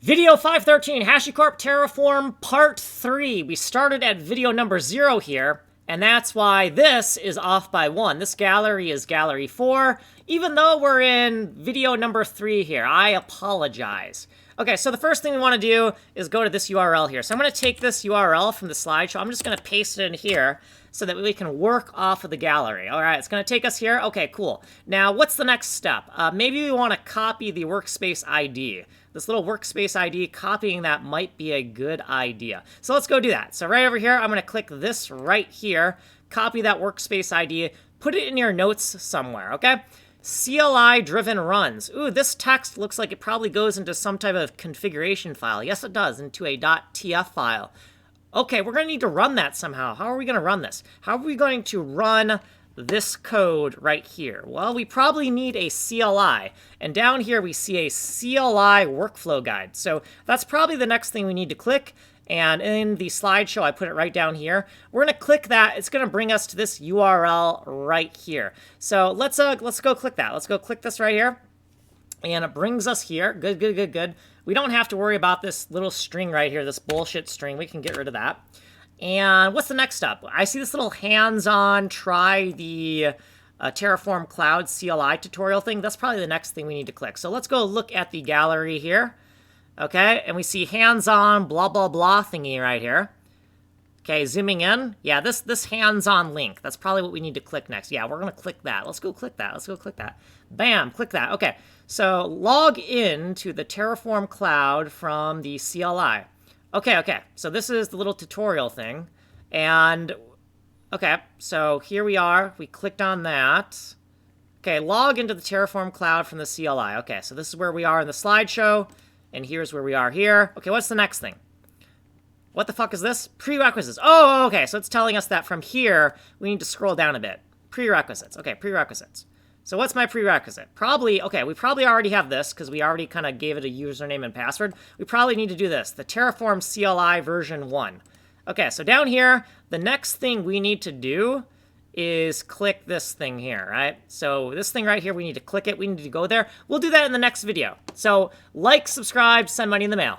Video 513, Hashicorp Terraform Part 3. We started at video number 0 here, and that's why this is off by 1. This gallery is gallery 4, even though we're in video number 3 here. I apologize. Okay, so the first thing we want to do is go to this URL here. So I'm going to take this URL from the slideshow. I'm just going to paste it in here so that we can work off of the gallery. All right, it's going to take us here. Okay, cool. Now, what's the next step? Maybe we want to copy the workspace ID. This little workspace ID, copying that might be a good idea. So let's go do that. So right over here, I'm going to click this right here, copy that workspace ID, put it in your notes somewhere, okay? CLI-driven runs. Ooh, this text looks like it probably goes into some type of configuration file. Yes, it does, into a .tf file. Okay, we're going to need to run that somehow. How are we going to run this? How are we going to run this code right here? Well, we probably need a CLI. And down here, we see a CLI workflow guide. So that's probably the next thing we need to click. And in the slideshow, I put it right down here. We're going to click that. It's going to bring us to this URL right here. So let's go click that. Let's go click this right here. And it brings us here. Good, good, good, good. We don't have to worry about this little string right here, this bullshit string. We can get rid of that. And what's the next step? I see this little hands-on, try the Terraform Cloud CLI tutorial thing. That's probably the next thing we need to click. So let's go look at the gallery here. Okay, and we see hands-on blah, blah, blah thingy right here. Okay, zooming in. Yeah, this hands-on link. That's probably what we need to click next. Yeah, we're going to click that. Let's go click that. Let's go click that. Bam, click that. Okay, so log in to the Terraform Cloud from the CLI. Okay, so this is the little tutorial thing. And, okay, so here we are. We clicked on that. Okay, log into the Terraform Cloud from the CLI. Okay, so this is where we are in the slideshow. And here's where we are here. Okay, what's the next thing? What the fuck is this? Prerequisites. Oh, okay, so it's telling us that from here, we need to scroll down a bit. Prerequisites. Okay, prerequisites. So what's my prerequisite? Probably, okay, we probably already have this because we already kind of gave it a username and password. We probably need to do this, the Terraform CLI version 1. Okay, so down here, the next thing we need to do is click this thing here, right? So this thing right here, we need to click it. We need to go there. We'll do that in the next video. So like, subscribe, send money in the mail.